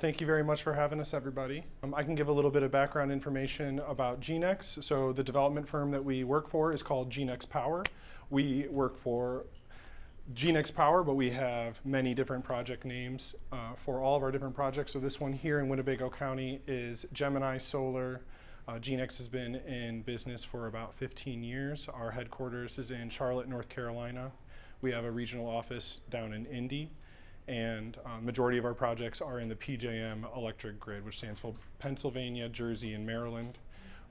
thank you very much for having us, everybody. I can give a little bit of background information about GeneX. So the development firm that we work for is called GeneX Power. We work for GeneX Power, but we have many different project names for all of our different projects. So this one here in Winnebago County is Gemini Solar. GeneX has been in business for about 15 years. Our headquarters is in Charlotte, North Carolina. We have a regional office down in Indy. And majority of our projects are in the PJM electric grid, which stands for Pennsylvania, Jersey, and Maryland.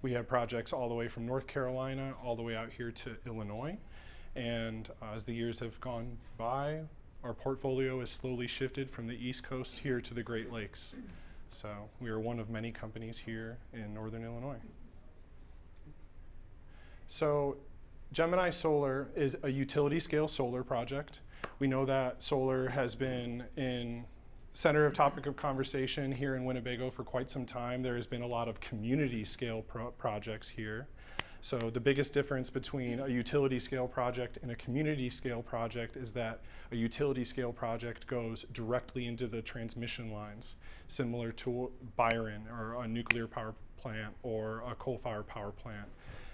We have projects all the way from North Carolina all the way out here to Illinois. And as the years have gone by, our portfolio has slowly shifted from the East Coast here to the Great Lakes. So we are one of many companies here in Northern Illinois. So Gemini Solar is a utility scale solar project. We know that solar has been in center of topic of conversation here in Winnebago for quite some time. There has been a lot of community scale projects here. So the biggest difference between a utility scale project and a community scale project is that a utility scale project goes directly into the transmission lines, similar to Byron or a nuclear power plant or a coal-fired power plant,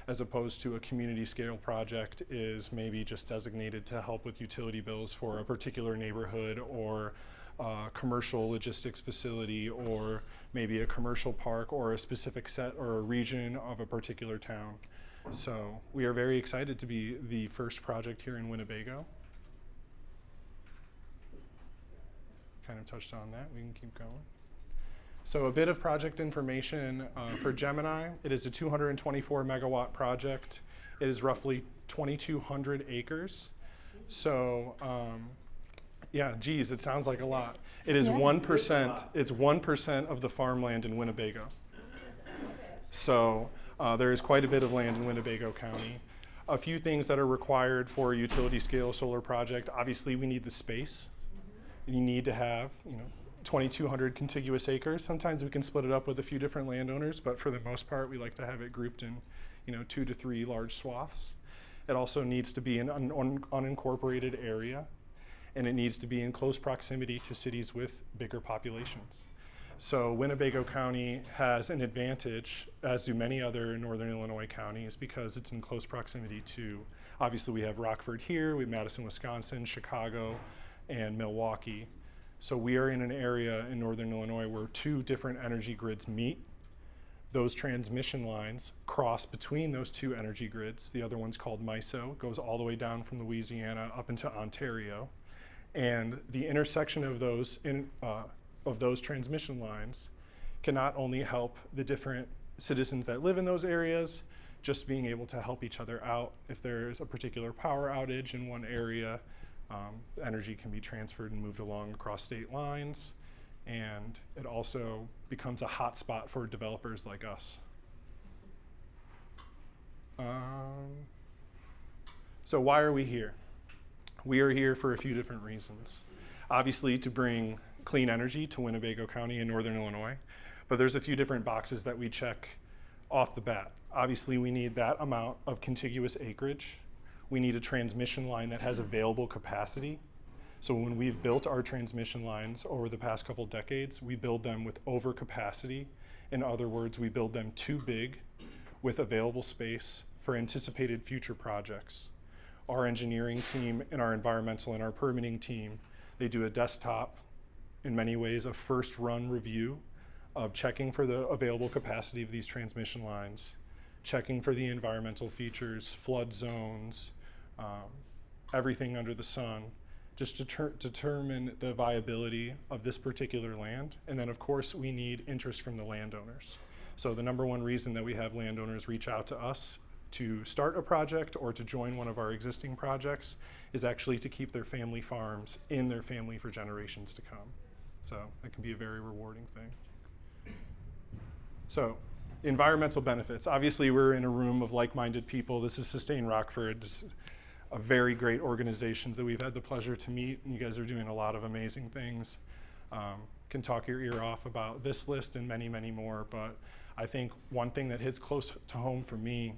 as opposed to a community scale project is maybe just designated to help with utility bills for a particular neighborhood or a commercial logistics facility or maybe a commercial park or a specific set or a region of a particular town. So we are very excited to be the first project here in Winnebago. Kind of touched on that, we can keep going. So a bit of project information for Gemini. It is a 224 megawatt project. It is roughly 2,200 acres. So yeah, geez, it sounds like a lot. It is 1%, it's 1% of the farmland in Winnebago. So there is quite a bit of land in Winnebago County. A few things that are required for a utility scale solar project. Obviously we need the space. You need to have, 2,200 contiguous acres. Sometimes we can split it up with a few different landowners, but for the most part, we like to have it grouped in, 2 to 3 large swaths. It also needs to be in an unincorporated area, and it needs to be in close proximity to cities with bigger populations. So Winnebago County has an advantage, as do many other Northern Illinois counties, because it's in close proximity to, obviously we have Rockford here, we have Madison, Wisconsin, Chicago, and Milwaukee. So we are in an area in Northern Illinois where 2 different energy grids meet. Those transmission lines cross between those 2 energy grids. The other one's called MISO, goes all the way down from Louisiana up into Ontario. And the intersection of those transmission lines can not only help the different citizens that live in those areas, just being able to help each other out. If there's a particular power outage in one area, energy can be transferred and moved along across state lines, and it also becomes a hot spot for developers like us. So why are we here? We are here for a few different reasons. Obviously to bring clean energy to Winnebago County in Northern Illinois, but there's a few different boxes that we check off the bat. Obviously we need that amount of contiguous acreage. We need a transmission line that has available capacity. So when we've built our transmission lines over the past couple decades, we build them with overcapacity. In other words, we build them too big with available space for anticipated future projects. Our engineering team and our environmental and our permitting team, they do a desktop, in many ways, a first run review of checking for the available capacity of these transmission lines, checking for the environmental features, flood zones, everything under the sun, just to determine the viability of this particular land. And then of course we need interest from the landowners. So the number one reason that we have landowners reach out to us to start a project or to join one of our existing projects is actually to keep their family farms in their family for generations to come. So it can be a very rewarding thing. So environmental benefits. Obviously we're in a room of like-minded people. This is Sustain Rockford. This is a very great organizations that we've had the pleasure to meet, and you guys are doing a lot of amazing things. Can talk your ear off about this list and many, many more, but I think one thing that hits close to home for me,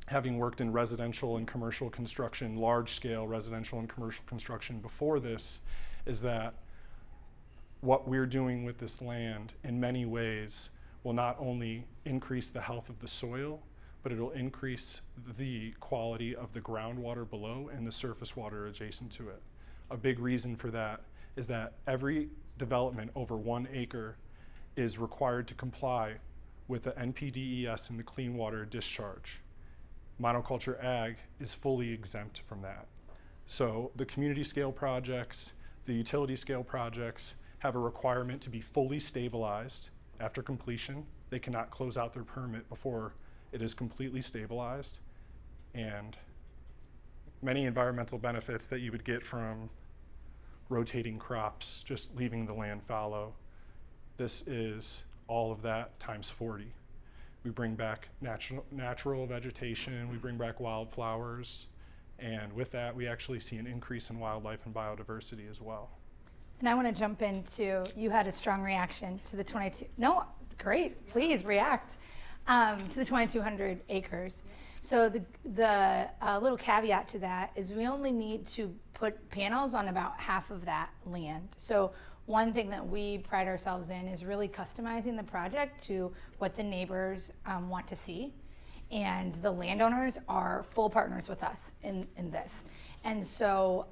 having worked in residential and commercial construction, large scale residential and commercial construction before this, is that what we're doing with this land in many ways will not only increase the health of the soil, but it'll increase the quality of the groundwater below and the surface water adjacent to it. A big reason for that is that every development over 1 acre is required to comply with the NPDES and the clean water discharge. Monoculture ag is fully exempt from that. So the community scale projects, the utility scale projects have a requirement to be fully stabilized after completion. They cannot close out their permit before it is completely stabilized. And many environmental benefits that you would get from rotating crops, just leaving the land fallow. This is all of that times 40. We bring back natural vegetation, we bring back wildflowers, and with that, we actually see an increase in wildlife and biodiversity as well. And I want to jump into, you had a strong reaction to the 22, no, great, please react, to the 2,200 acres. So the little caveat to that is we only need to put panels on about half of that land. So one thing that we pride ourselves in is really customizing the project to what the neighbors want to see. And the landowners are full partners with us in this. And so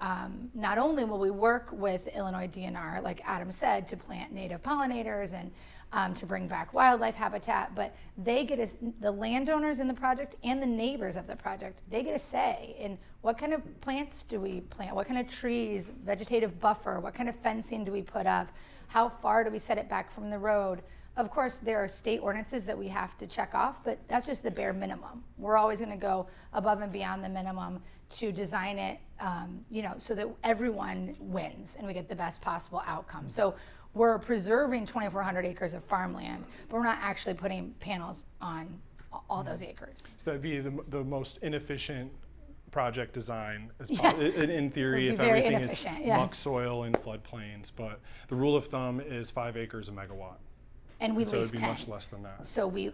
not only will we work with Illinois DNR, like Adam said, to plant native pollinators and to bring back wildlife habitat, but they get the landowners in the project and the neighbors of the project, they get a say in what kind of plants do we plant, what kind of trees, vegetative buffer, what kind of fencing do we put up, how far do we set it back from the road. Of course, there are state ordinances that we have to check off, but that's just the bare minimum. We're always going to go above and beyond the minimum to design it, so that everyone wins and we get the best possible outcome. So we're preserving 2,400 acres of farmland, but we're not actually putting panels on all those acres. So that'd be the most inefficient project design Yeah. in theory if very everything is inefficient, yes. muck soil and floodplains. But the rule of thumb is 5 acres a megawatt. And we So lease it'd be 10. much less than that. So we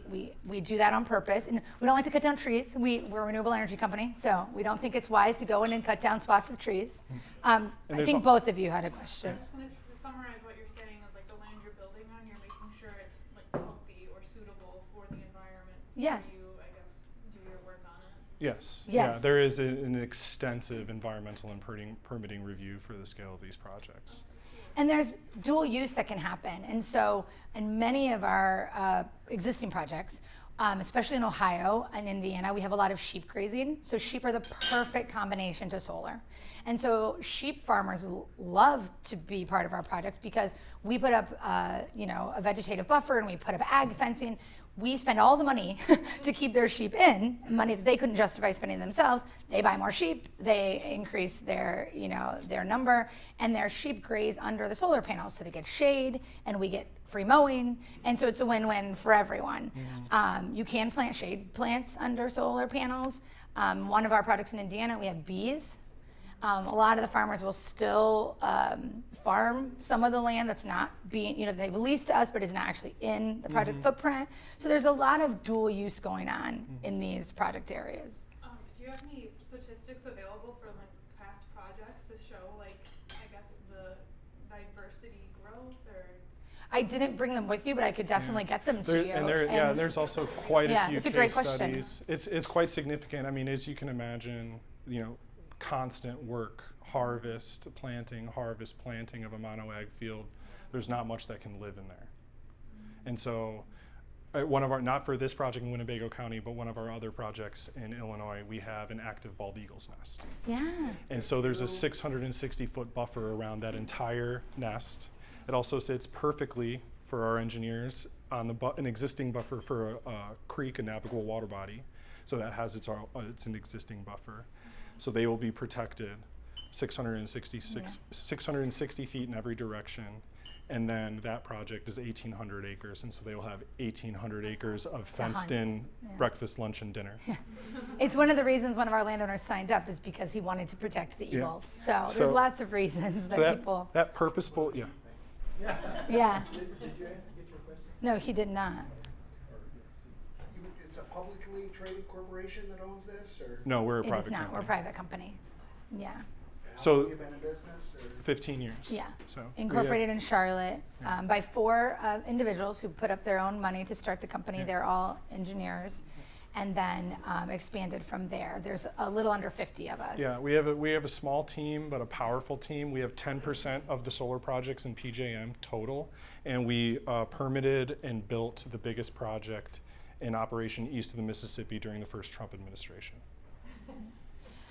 do that on purpose, and we don't like to cut down trees. We're a renewable energy company, so we don't think it's wise to go in and cut down swaths of trees. I think both of you had a question. I just wanted to summarize what you're saying is like the land you're building on, you're making sure it's like healthy or suitable for the environment. Yes. You, I guess, do your work on it. Yes. Yes. Yeah, there is an extensive environmental and permitting review for the scale of these projects. And there's dual use that can happen. And so in many of our existing projects, especially in Ohio and Indiana, we have a lot of sheep grazing. So sheep are the perfect combination to solar. And so sheep farmers love to be part of our projects because we put up a vegetative buffer and we put up ag fencing. We spend all the money to keep their sheep in, money that they couldn't justify spending themselves. They buy more sheep, they increase their number, and their sheep graze under the solar panels. So they get shade and we get free mowing. And so it's a win-win for everyone. Mm-hmm. You can plant shade plants under solar panels. One of our projects in Indiana, we have bees. A lot of the farmers will still farm some of the land that's not being, they've leased to us, but is not actually in the project footprint. So there's a lot of dual use going on in these project areas. Do you have any statistics available for like past projects to show like, I guess, the diversity growth or? I didn't bring them with you, but I could definitely get them to you. And there's also quite a few it's a great case question. studies. It's quite significant. I mean, as you can imagine, constant work, harvest, planting of a mono-ag field, there's not much that can live in there. And so not for this project in Winnebago County, but one of our other projects in Illinois, we have an active bald eagle's nest. Yeah. And so there's a 660-foot buffer around that entire nest. It also sits perfectly for our engineers on an existing buffer for a creek, a navigable water body. So that has it's an existing buffer. So they will be protected 660 feet in every direction. And then that project is 1,800 acres. And so they will have 1,800 acres of fenced in breakfast, lunch, and dinner. Yeah. It's one of the reasons one of our landowners signed up is because he wanted to protect the eagles. So there's lots of reasons that people. That purposeful, Yeah. Did you get your question? No, he did not. It's a publicly traded corporation that owns this, or? No, we're a It private is not. company. We're a private company. Yeah. So- How long have you been in business, or? 15 years. Yeah. So Incorporated in Charlotte Yeah. by 4 individuals who put up their own money to start the company. Yeah. They're all engineers, and then expanded from there. There's a little under 50 of us. Yeah, we have a small team, but a powerful team. We have 10% of the solar projects in PJM total, and we permitted and built the biggest project in operation east of the Mississippi during the first Trump administration.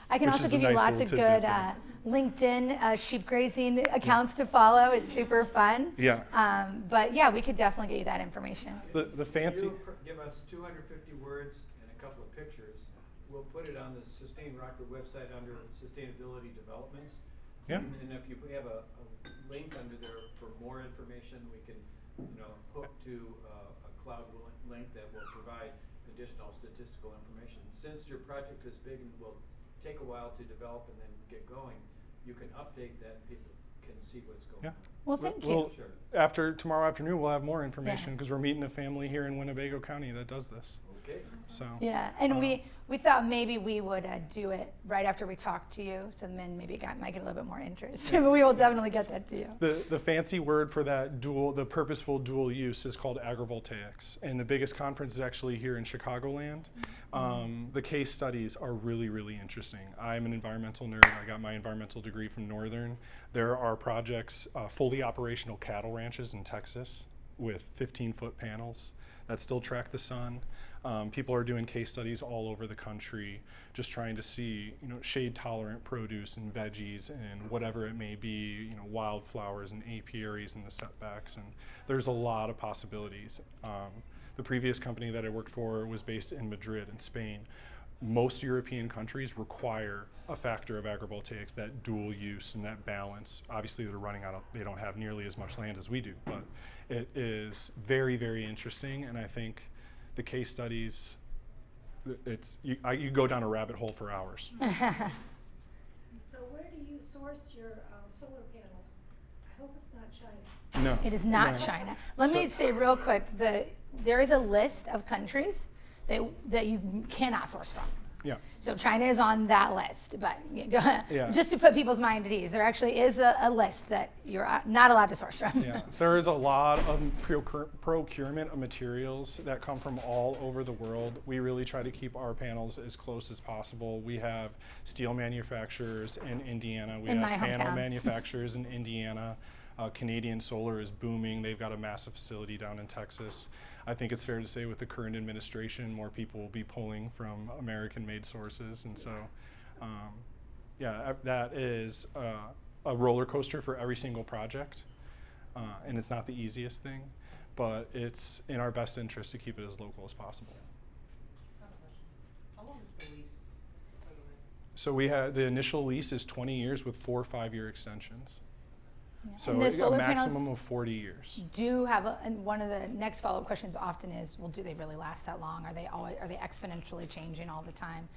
I can Which also is a give you nice lots of little good tidbit LinkedIn sheep grazing accounts to follow. It's super fun. Yeah. But yeah, we could definitely get you that information. The fancy. You give us 250 words and a couple of pictures. We'll put it on the Sustain Rockford website under Sustainability Developments. Yeah. And if you have a link under there for more information, we can, hook to a cloud link that will provide additional statistical information. Since your project is big and will take a while to develop and then get going, you can update that and people can see what's going Yeah. on. Well, thank you. We'll- Sure. After tomorrow afternoon, we'll have more information Yeah. because we're meeting a family here in Winnebago County that does this. Okay. So Yeah, and we thought maybe we would do it right after we talked to you, so then maybe it might get a little bit more interest. But we will definitely get that to you. the fancy word for that the purposeful dual use is called agrivoltaics, and the biggest conference is actually here in Chicagoland. The case studies are really, really interesting. I'm an environmental nerd. I got my environmental degree from Northern. There are projects, fully operational cattle ranches in Texas with 15-foot panels that still track the sun. People are doing case studies all over the country, just trying to see, shade-tolerant produce and veggies and whatever it may be, wildflowers and apiaries and the setbacks. And there's a lot of possibilities. The previous company that I worked for was based in Madrid in Spain. Most European countries require a factor of agrivoltaics, that dual use and that balance. Obviously, they don't have nearly as much land as we do, but it is very, very interesting. And I think the case studies, you go down a rabbit hole for hours. So where do you source your solar panels? I hope it's not China. No. It is not no. China. Let me So- say real quick, there is a list of countries that you cannot source from. Yeah. So China is on that list, but Yeah. just to put people's mind at ease, there actually is a list that you're not allowed to source from. Yeah, there is a lot of procurement of materials that come from all over the world. We really try to keep our panels as close as possible. We have steel manufacturers in Indiana. We In have my panel hometown. manufacturers in Indiana. Canadian Solar is booming. They've got a massive facility down in Texas. I think it's fair to say with the current administration, more people will be pulling from American-made sources. And so, that is a roller coaster for every single project. And it's not the easiest thing, but it's in our best interest to keep it as local as possible. I have a question. How long is the lease for the land? So the initial lease is 20 years with 4 5-year extensions. Yeah. So And the a solar maximum panels of 40 years. do have and one of the next follow-up questions often is, well, do they really last that long? Are they exponentially changing all the time,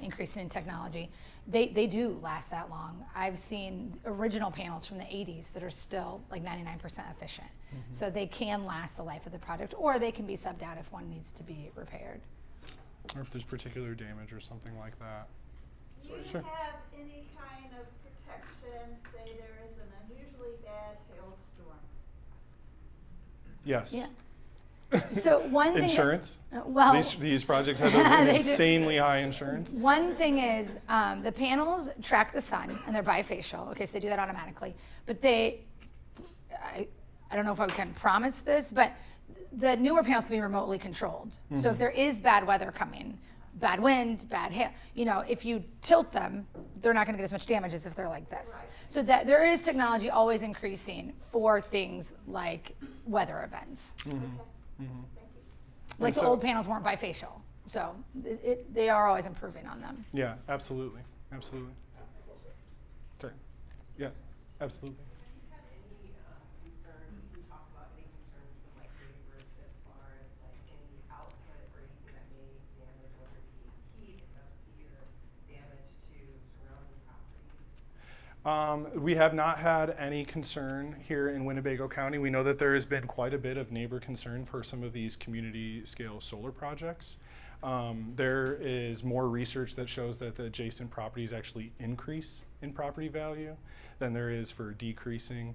increasing in technology? They do last that long. I've seen original panels from the 80s that are still like 99% efficient. So they can last the life of the project, or they can be subbed out if one needs to be repaired. Or if there's particular damage or something like that. Do you Sure. have any kind of protection, say there is an unusually bad hailstorm? Yes. Yeah. So one thing. Insurance? Well, These projects have an They do. insanely high insurance. one thing is the panels track the sun and they're bifacial. Okay, so they do that automatically. But I don't know if I can promise this, but the newer panels can be remotely controlled. So if there is bad weather coming, bad wind, bad hail, if you tilt them, they're not going to get as much damage as if they're like this. Right. So that there is technology always increasing for things like weather events. Thank you. Like And the so- old panels weren't bifacial. So they are always improving on them. Yeah, absolutely. Absolutely. Okay. Yeah, absolutely. Have you had any concern, we talk about any concerns from like neighbors as far as like any output or anything that may damage, whether it be heat, excessive heat, or damage to surrounding properties? We have not had any concern here in Winnebago County. We know that there has been quite a bit of neighbor concern for some of these community scale solar projects. There is more research that shows that the adjacent properties actually increase in property value than there is for decreasing.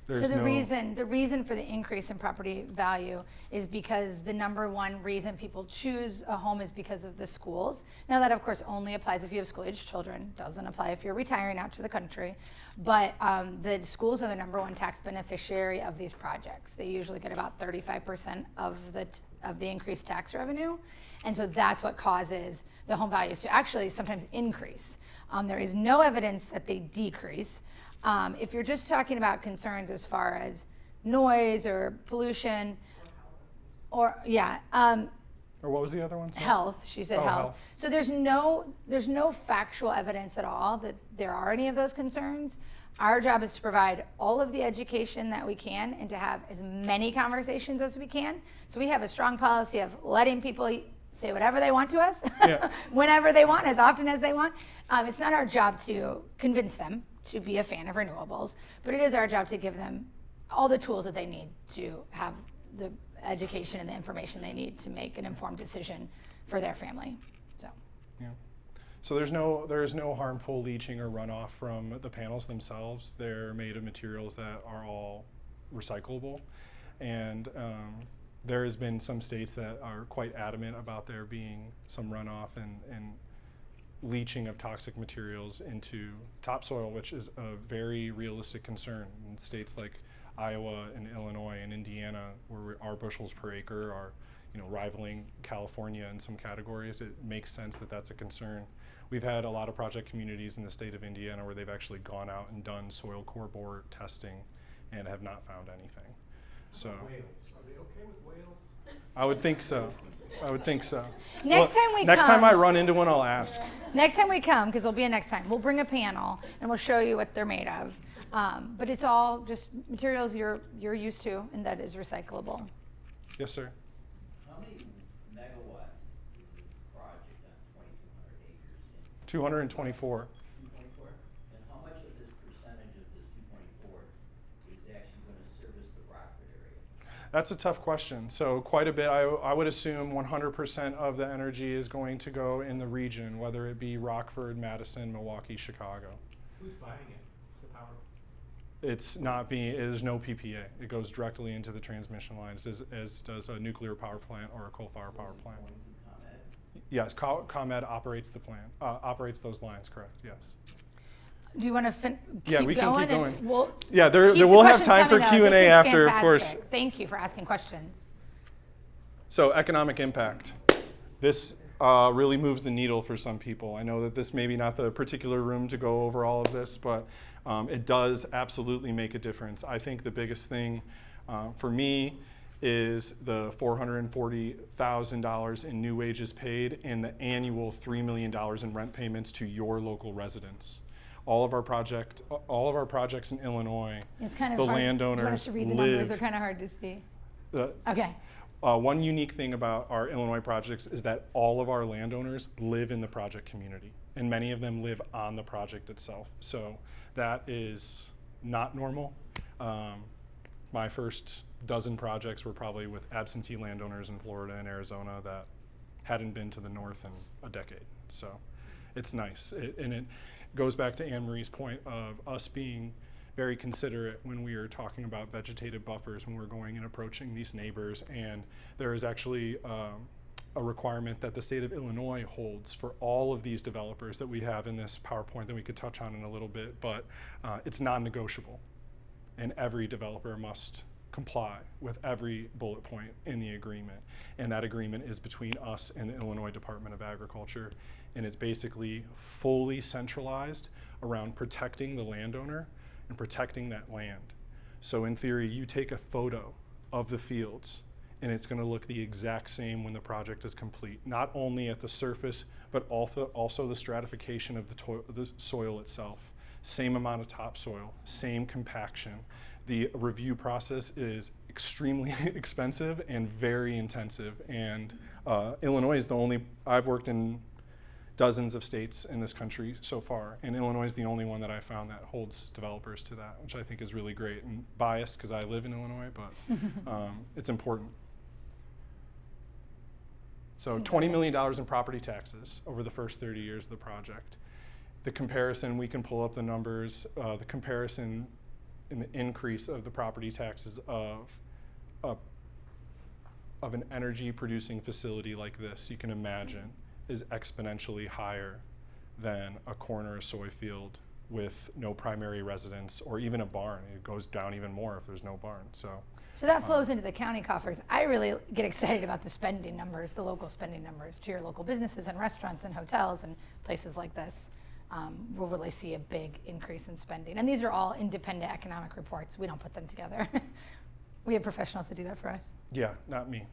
So the reason for the increase in property value is because the number one reason people choose a home is because of the schools. Now that of course only applies if you have school-aged children, doesn't apply if you're retiring out to the country. But the schools are the number one tax beneficiary of these projects. They usually get about 35% of the increased tax revenue. And so that's what causes the home values to actually sometimes increase. There is no evidence that they decrease. If you're just talking about concerns as far as noise or pollution, or what was the other one? Sorry? health, she said health. So there's no factual evidence at all that there are any of those concerns. Our job is to provide all of the education that we can and to have as many conversations as we can. So we have a strong policy of letting people say whatever they want to us, whenever they want, as often as they want. It's not our job to convince them to be a fan of renewables, but it is our job to give them all the tools that they need to have the education and the information they need to make an informed decision for their family. So. Yeah. So there is no harmful leaching or runoff from the panels themselves. They're made of materials that are all recyclable, and there has been some states that are quite adamant about there being some runoff and leaching of toxic materials into topsoil, which is a very realistic concern in states like Iowa and Illinois and Indiana, where our bushels per acre are, rivaling California in some categories. It makes sense that that's a concern. We've had a lot of project communities in the state of Indiana where they've actually gone out and done soil core bore testing and have not found anything. So Whales, are they okay with whales? I would think so. Next time next time I run into one, I'll ask. Next time we come, because there'll be a next time, we'll bring a panel and we'll show you what they're made of. But it's all just materials you're used to and that is recyclable. Yes, sir. How many megawatts is this project on 2,200 acres in? 224. 224? And how much of this percentage of this 224 is actually going to service the Rockford area? That's a tough question. So quite a bit. I would assume 100% of the energy is going to go in the region, whether it be Rockford, Madison, Milwaukee, Chicago. Who's buying it? The power? There's no PPA. It goes directly into the transmission lines, as does a nuclear power plant or a coal-fired power plant. Going to ComEd? Yes, ComEd operates the plant, operates those lines, correct, yes. Do you want to Yeah, keep we can going? keep And going. we'll Yeah, keep the we'll have questions time for coming, though. Q&A This is after, of course. fantastic. Thank you for asking questions. So economic impact. This really moves the needle for some people. I know that this may be not the particular room to go over all of this, but it does absolutely make a difference. I think the biggest thing for me is the $440,000 in new wages paid and the annual $3 million in rent payments to your local residents. All of our projects in Illinois, It's kind of the hard. landowners Do you want us to read the numbers? They're kind of hard to see. Okay. One unique thing about our Illinois projects is that all of our landowners live in the project community, and many of them live on the project itself. So that is not normal. My first dozen projects were probably with absentee landowners in Florida and Arizona that hadn't been to the north in a decade. So it's nice. And it goes back to Anne Marie's point of us being very considerate when we are talking about vegetative buffers when we're going and approaching these neighbors. And there is actually a requirement that the state of Illinois holds for all of these developers that we have in this PowerPoint that we could touch on in a little bit, but it's non-negotiable. And every developer must comply with every bullet point in the agreement. And that agreement is between us and the Illinois Department of Agriculture. And it's basically fully centralized around protecting the landowner and protecting that land. So in theory, you take a photo of the fields and it's going to look the exact same when the project is complete, not only at the surface, but also the stratification of the soil itself. Same amount of topsoil, same compaction. The review process is extremely expensive and very intensive. And Illinois is the only, I've worked in dozens of states in this country so far, and Illinois is the only one that I found that holds developers to that, which I think is really great. And biased because I live in Illinois, but it's important. So $20 million in property taxes over the first 30 years of the project. The comparison, we can pull up the numbers, the comparison in the increase of the property taxes of an energy producing facility like this, you can imagine, is exponentially higher than a corn or a soy field with no primary residence or even a barn. It goes down even more if there's no barn. So that flows into the county coffers. I really get excited about the spending numbers, the local spending numbers to your local businesses and restaurants and hotels and places like this. We'll really see a big increase in spending. And these are all independent economic reports. We don't put them together. We have professionals that do that for us. yeah, not me.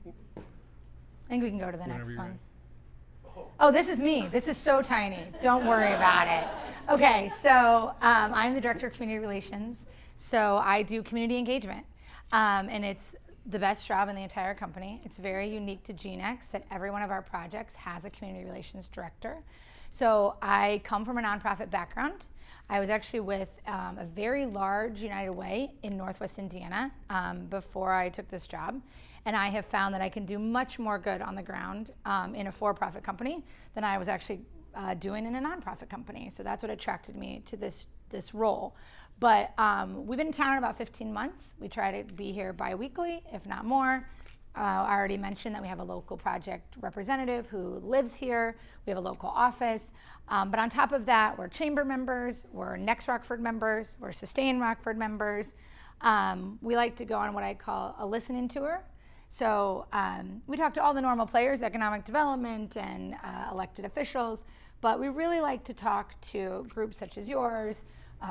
I think we can go to the Whenever next you're one. ready. Oh, this is me. This is so tiny. Don't worry about it. Okay, so I'm the Director of Community Relations. So I do community engagement. And it's the best job in the entire company. It's very unique to GeneX that every one of our projects has a community relations director. So I come from a nonprofit background. I was actually with a very large United Way in Northwest Indiana before I took this job. And I have found that I can do much more good on the ground in a for-profit company than I was actually doing in a nonprofit company. So that's what attracted me to this role. But we've been in town about 15 months. We try to be here bi-weekly, if not more. I already mentioned that we have a local project representative who lives here. We have a local office. But on top of that, we're chamber members, we're Next Rockford members, we're Sustain Rockford members. We like to go on what I call a listening tour. So we talk to all the normal players, economic development and elected officials, but we really like to talk to groups such as yours,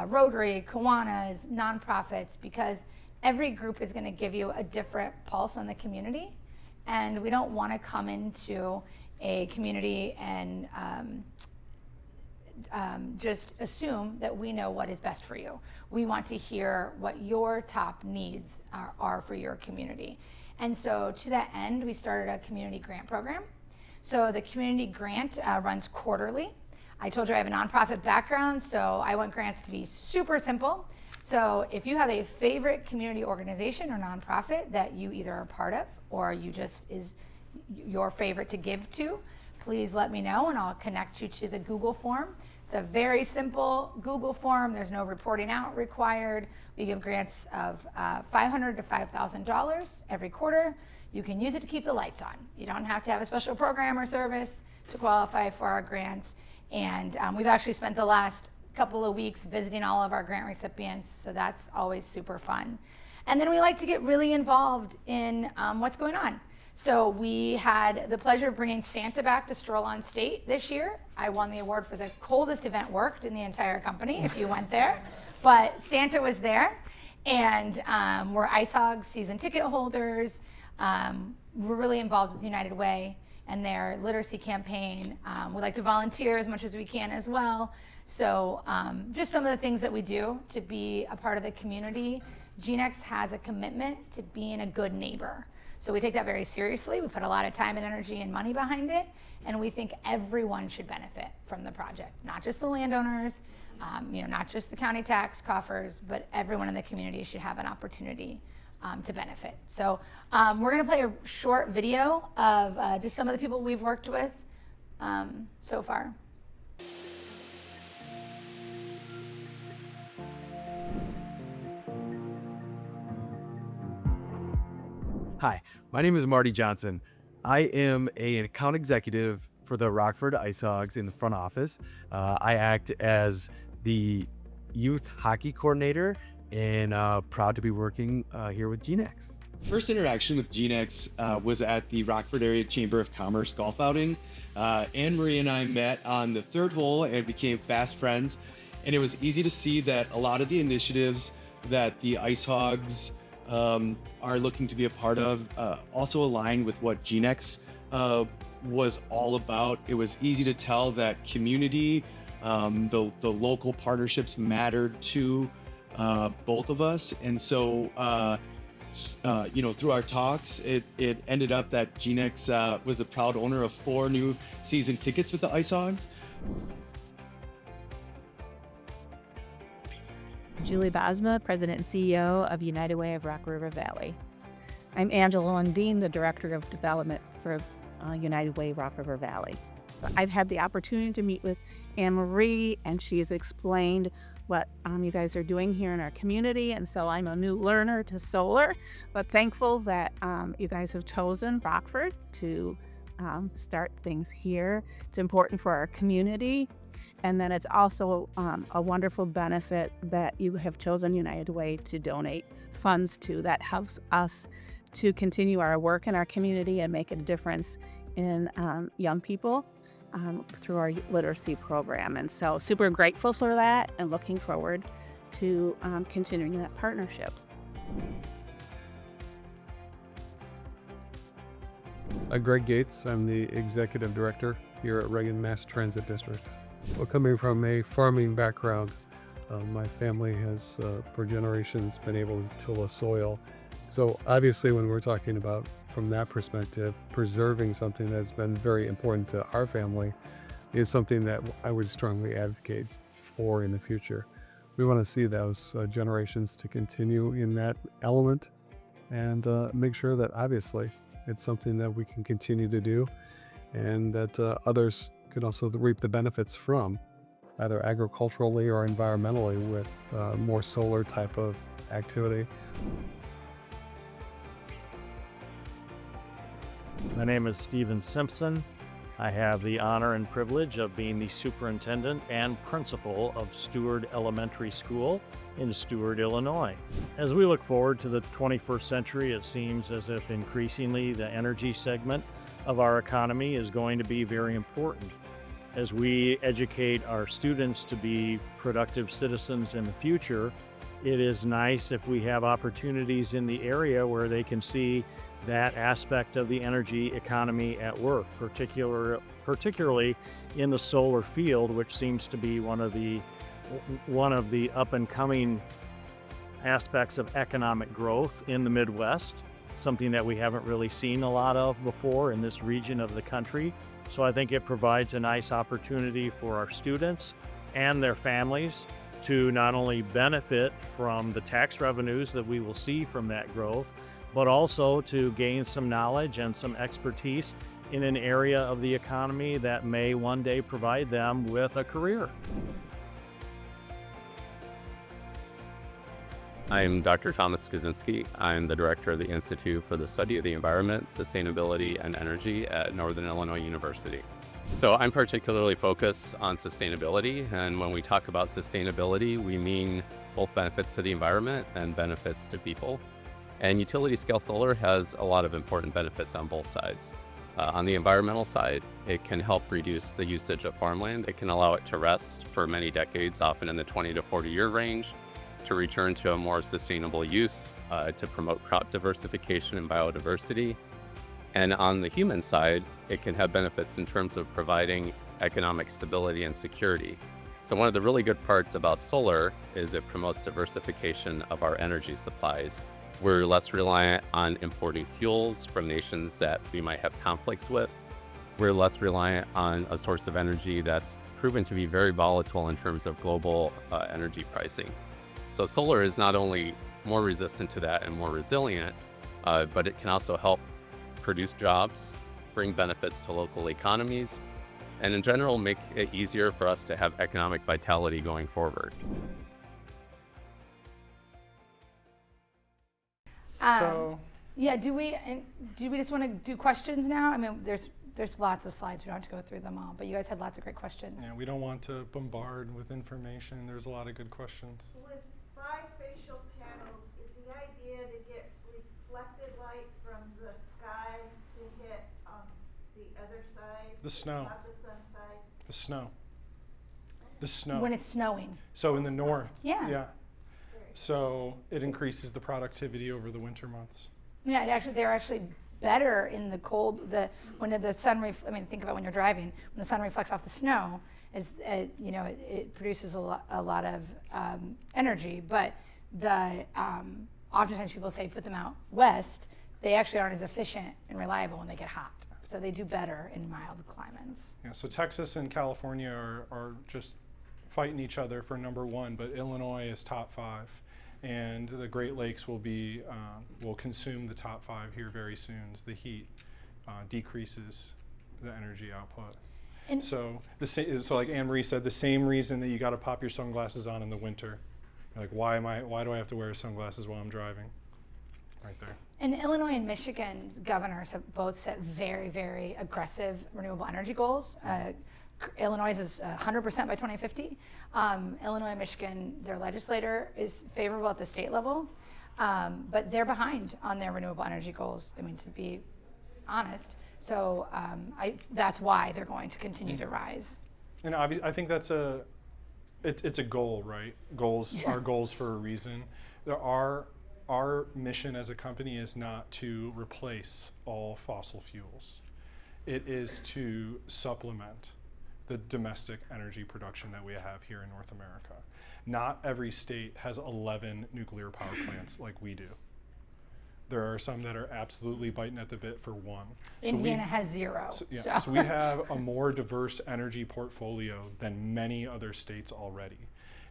Rotary, Kiwanis, nonprofits, because every group is going to give you a different pulse on the community, and we don't want to come into a community and just assume that we know what is best for you. We want to hear what your top needs are for your community. And so to that end, we started a community grant program. So the community grant runs quarterly. I told you I have a nonprofit background, so I want grants to be super simple. So if you have a favorite community organization or nonprofit that you either are part of or you just is your favorite to give to, please let me know and I'll connect you to the Google form. It's a very simple Google form. There's no reporting out required. We give grants of $500 to $5,000 every quarter. You can use it to keep the lights on. You don't have to have a special program or service to qualify for our grants. And we've actually spent the last couple of weeks visiting all of our grant recipients, so that's always super fun. And then we like to get really involved in what's going on. So we had the pleasure of bringing Santa back to Stroll on State this year. I won the award for the coldest event worked in the entire company, if you went there. But Santa was there, and we're Ice Hogs season ticket holders. We're really involved with United Way and their literacy campaign. We like to volunteer as much as we can as well. So just some of the things that we do to be a part of the community. GeneX has a commitment to being a good neighbor. So we take that very seriously. We put a lot of time and energy and money behind it, and we think everyone should benefit from the project, not just the landowners, not just the county tax coffers, but everyone in the community should have an opportunity to benefit. So we're gonna play a short video of just some of the people we've worked with so far. Hi, my name is Marty Johnson. I am an account executive for the Rockford Ice Hogs in the front office. I act as the youth hockey coordinator and proud to be working here with GeneX. First interaction with GeneX was at the Rockford Area Chamber of Commerce golf outing. Anne Marie and I met on the third hole and became fast friends. And it was easy to see that a lot of the initiatives that the Ice Hogs are looking to be a part of also align with what GeneX was all about. It was easy to tell that community, the local partnerships mattered to both of us. And so, through our talks, it ended up that GeneX was the proud owner of 4 new season tickets with the Ice Hogs. Julie Bosma, President and CEO of United Way of Rock River Valley. I'm Angela Lundeen, the Director of Development for United Way Rock River Valley. I've had the opportunity to meet with Anne Marie, and she has explained what you guys are doing here in our community, and so I'm a new learner to solar, but thankful that you guys have chosen Rockford to start things here. It's important for our community, and then it's also a wonderful benefit that you have chosen United Way to donate funds to. That helps us to continue our work in our community and make a difference in young people through our literacy program. And so super grateful for that and looking forward to continuing that partnership. Greg Gates, I'm the Executive Director here at Reagan Mass Transit District. Well, coming from a farming background, my family has for generations been able to till the soil. So obviously when we're talking about from that perspective, preserving something that's been very important to our family is something that I would strongly advocate for in the future. We want to see those generations to continue in that element and make sure that obviously it's something that we can continue to do and that others could also reap the benefits from, either agriculturally or environmentally, with more solar type of activity. My name is Stephen Simpson. I have the honor and privilege of being the superintendent and principal of Stewart Elementary School in Stewart, Illinois. As we look forward to the 21st century, it seems as if increasingly the energy segment of our economy is going to be very important. As we educate our students to be productive citizens in the future, it is nice if we have opportunities in the area where they can see that aspect of the energy economy at work, particularly in the solar field, which seems to be one of the up and coming aspects of economic growth in the Midwest, something that we haven't really seen a lot of before in this region of the country. So I think it provides a nice opportunity for our students and their families to not only benefit from the tax revenues that we will see from that growth, but also to gain some knowledge and some expertise in an area of the economy that may one day provide them with a career. I'm Dr. Thomas Kaczynski. I'm the director of the Institute for the Study of the Environment, Sustainability, and Energy at Northern Illinois University. So I'm particularly focused on sustainability, and when we talk about sustainability, we mean both benefits to the environment and benefits to people. And utility scale solar has a lot of important benefits on both sides. On the environmental side, it can help reduce the usage of farmland. It can allow it to rest for many decades, often in the 20 to 40 year range, to return to a more sustainable use, to promote crop diversification and biodiversity. And on the human side, it can have benefits in terms of providing economic stability and security. So one of the really good parts about solar is it promotes diversification of our energy supplies. We're less reliant on importing fuels from nations that we might have conflicts with. We're less reliant on a source of energy that's proven to be very volatile in terms of global energy pricing. So solar is not only more resistant to that and more resilient, but it can also help produce jobs, bring benefits to local economies, and in general make it easier for us to have economic vitality going forward. Yeah, do we just want to do questions now? I mean, there's lots of slides. We don't have to go through them all, but you guys had lots of great questions. Yeah, we don't want to bombard with information. There's a lot of good questions. With bifacial panels, is the idea to get reflected light from the sky to hit the other side? The snow. Not the sun side? The snow. The snow. When it's snowing. So in the north. Yeah. Yeah. So it increases the productivity over the winter months. Yeah, they're actually better in the cold. When the sun, think about when you're driving. When the sun reflects off the snow, it produces a lot of energy. But oftentimes people say put them out west. They actually aren't as efficient and reliable when they get hot. So they do better in mild climates. Yeah. So Texas and California are just fighting each other for number one, but Illinois is top 5. And the Great Lakes will consume the top 5 here very soon as the heat decreases the energy output. And- So so like Anne Marie said, the same reason that you got to pop your sunglasses on in the winter. You're like, why do I have to wear sunglasses while I'm driving? Right there. And Illinois and Michigan's governors have both set very, very aggressive renewable energy goals. Illinois is 100% by 2050. Illinois and Michigan, their legislator is favorable at the state level, but they're behind on their renewable energy goals, I mean, to be honest. So that's why they're going to continue to rise. And I think that's it's a goal, right? Goals are goals for a reason. Our mission as a company is not to replace all fossil fuels. It is to supplement the domestic energy production that we have here in North America. Not every state has 11 nuclear power plants like we do. There are some that are absolutely biting at the bit for one. Indiana has 0. So we have a more diverse energy portfolio than many other states already.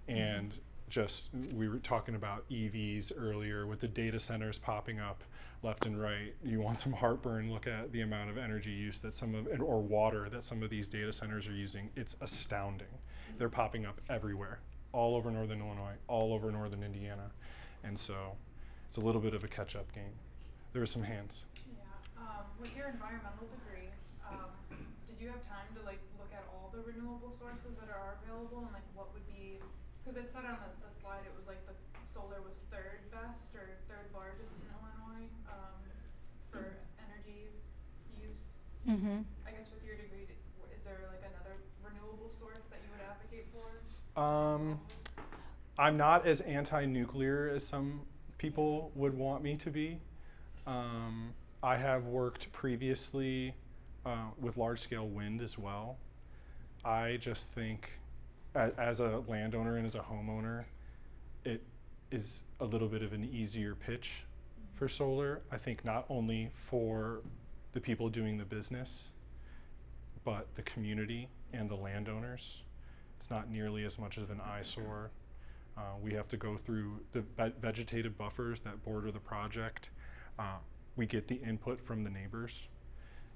And just, we were talking about EVs earlier with the data centers popping up left and right. You want some heartburn, look at the amount of energy use that or water that some of these data centers are using. It's astounding. They're popping up everywhere, all over northern Illinois, all over northern Indiana. And so it's a little bit of a catch-up game. There were some hands. Yeah, with your environmental degree, did you have time to like look at all the renewable sources that are available and like what would be, because it said on the slide it was like the solar was 3rd best or 3rd largest in Illinois for energy use. Mm-hmm. I guess with your degree, is there like another renewable source that you would advocate for? I'm not as anti-nuclear as some people would want me to be. I have worked previously with large-scale wind as well. I just think as a landowner and as a homeowner, it is a little bit of an easier pitch for solar. I think not only for the people doing the business, but the community and the landowners. It's not nearly as much of an eyesore. We have to go through the vegetative buffers that border the project. We get the input from the neighbors.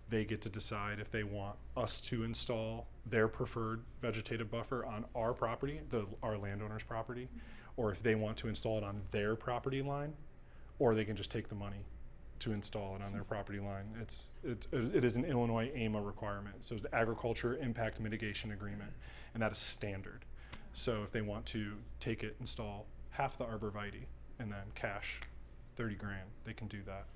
They get to decide if they want us to install their preferred vegetative buffer on our property, our landowner's property, or if they want to install it on their property line, or they can just take the money to install it on their property line. It is an Illinois AMA requirement, so it's the Agriculture Impact Mitigation Agreement, and that is standard. So if they want to take it, install half the arborvitae, and then cash 30 grand, they can do that.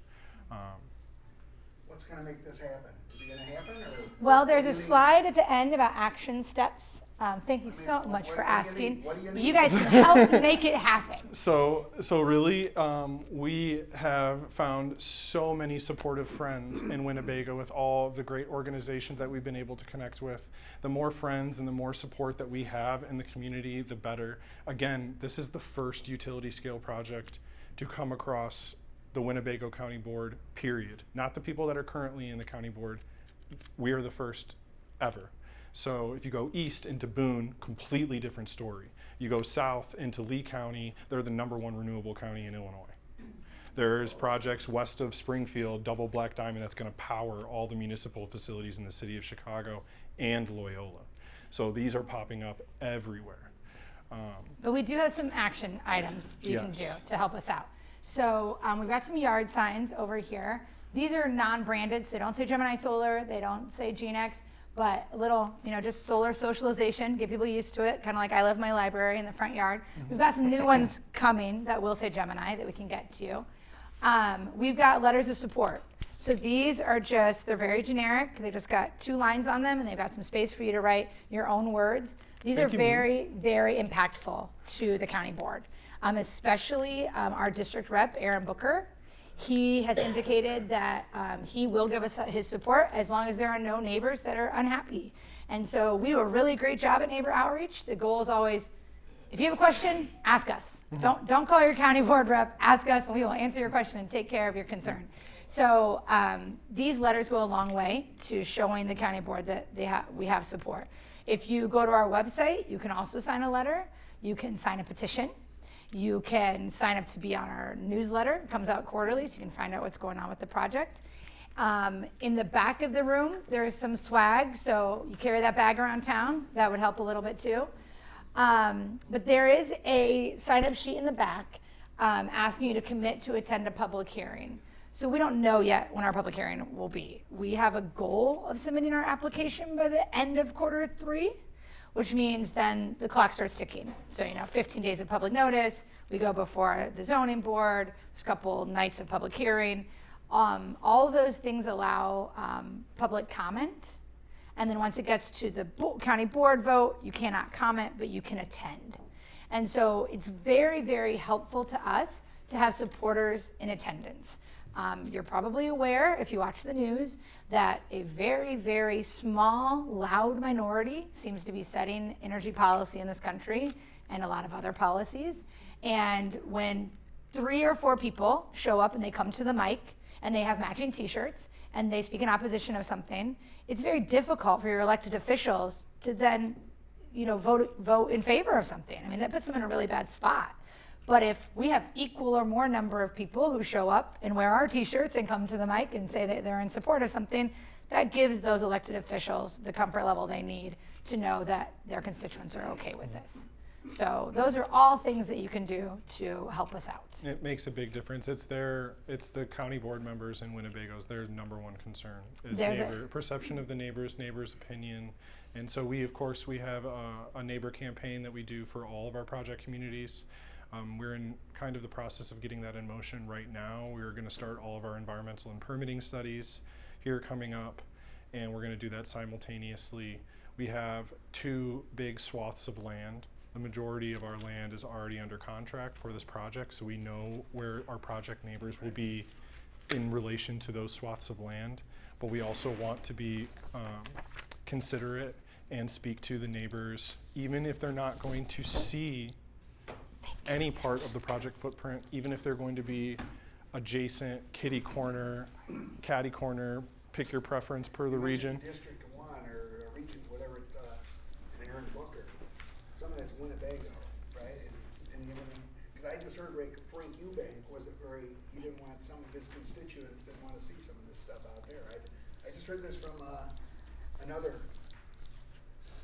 What's going to make this happen? Is it going to happen? Or Well, there's a slide at the end about action steps. Thank you so much for asking. What do you You guys can help make it happen. So really, we have found so many supportive friends in Winnebago with all the great organizations that we've been able to connect with. The more friends and the more support that we have in the community, the better. Again, this is the first utility scale project to come across the Winnebago County Board, period. Not the people that are currently in the county board. We are the first ever. So if you go east into Boone, completely different story. You go south into Lee County, they're the #1 renewable county in Illinois. There's projects west of Springfield, double black diamond, that's gonna power all the municipal facilities in the city of Chicago and Loyola. So these are popping up everywhere. But we do have some action items you can do Yes. to help us out. So we've got some yard signs over here. These are non-branded, so they don't say Gemini Solar, they don't say GeneX, but a little, just solar socialization, get people used to it, kind of like I love my library in the front yard. We've got some new ones coming that will say Gemini that we can get to. We've got letters of support. So these are they're very generic. They just got 2 lines on them and they've got some space for you to write your own words. These are very, very impactful to the county board, especially our district rep, Aaron Booker. He has indicated that he will give us his support as long as there are no neighbors that are unhappy. And so we do a really great job at neighbor outreach. The goal is always, if you have a question, ask us. Don't call your county board rep, ask us, and we will answer your question and take care of your concern. So these letters go a long way to showing the county board that we have support. If you go to our website, you can also sign a letter. You can sign a petition. You can sign up to be on our newsletter. It comes out quarterly, so you can find out what's going on with the project. In the back of the room, there's some swag, so you carry that bag around town. That would help a little bit too. But there is a sign-up sheet in the back asking you to commit to attend a public hearing. So we don't know yet when our public hearing will be. We have a goal of submitting our application by the end of Q3, which means then the clock starts ticking. So 15 days of public notice, we go before the zoning board, there's a couple nights of public hearing. All of those things allow public comment. And then once it gets to the county board vote, you cannot comment, but you can attend. And so it's very, very helpful to us to have supporters in attendance. You're probably aware, if you watch the news, that a very, very small, loud minority seems to be setting energy policy in this country and a lot of other policies. And when 3 or 4 people show up and they come to the mic and they have matching t-shirts and they speak in opposition of something, it's very difficult for your elected officials to then vote in favor of something. I mean, that puts them in a really bad spot. But if we have equal or more number of people who show up and wear our t-shirts and come to the mic and say that they're in support of something, that gives those elected officials the comfort level they need to know that their constituents are okay with this. So those are all things that you can do to help us out. It makes a big difference. It's the county board members in Winnebago's, their number one concern is perception of the neighbors' opinion. And so we have a neighbor campaign that we do for all of our project communities. We're in kind of the process of getting that in motion right now. We're going to start all of our environmental and permitting studies here coming up, and we're going to do that simultaneously. We have 2 big swaths of land. The majority of our land is already under contract for this project, so we know where our project neighbors will be in relation to those swaths of land. But we also want to be considerate and speak to the neighbors, even if they're not going to see any part of the project footprint, even if they're going to be adjacent, kitty corner, catty corner, pick your preference per the region. District 1 or region, whatever, in Aaron Booker, some of that's Winnebago, right? And because I just heard Frank Eubank he didn't want some of his constituents didn't want to see some of this stuff out there. I just heard this from another.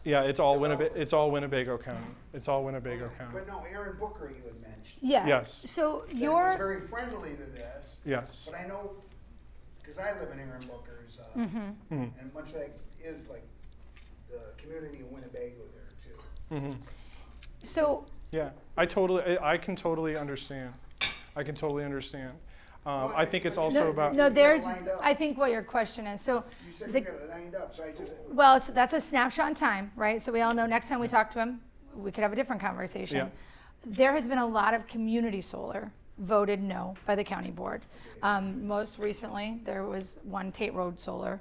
Yeah, it's all Winnebago County. It's all Winnebago County. But no, Aaron Booker you had mentioned. Yeah. Yes. So He was very friendly to this. Yes. But I know, because I live in Aaron Booker's, and much like is like the community of Winnebago there too. So. Yeah, I can totally understand. I think it's also about. No, I think what your question is. So you said you got it lined up, so I just. Well, that's a snapshot in time, right? So we all know next time we talk to him, we could have a different conversation. Yeah. There has been a lot of community solar voted no by the county board. Most recently, there was one Tate Road Solar.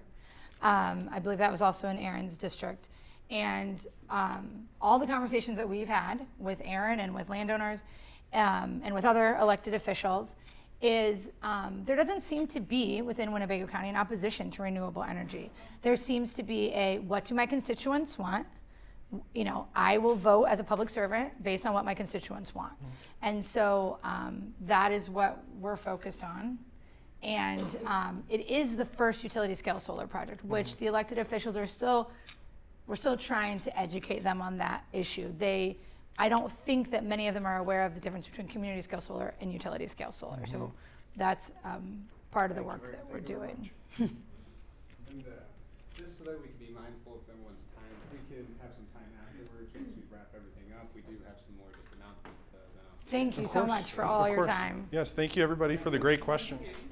I believe that was also in Aaron's district. And all the conversations that we've had with Aaron and with landowners and with other elected officials is there doesn't seem to be within Winnebago County an opposition to renewable energy. There seems to be what do my constituents want? I will vote as a public servant based on what my constituents want. And so that is what we're focused on. And it is the first utility scale solar project, which the elected officials we're still trying to educate them on that issue. I don't think that many of them are aware of the difference between community scale solar and utility scale solar. So that's part of the work that we're doing. And just so that we can be mindful of everyone's time, if we can have some time afterwards once we wrap everything up, we do have some more just announcements to announce. Thank you so much for all your time. Yes, thank you everybody for the great questions.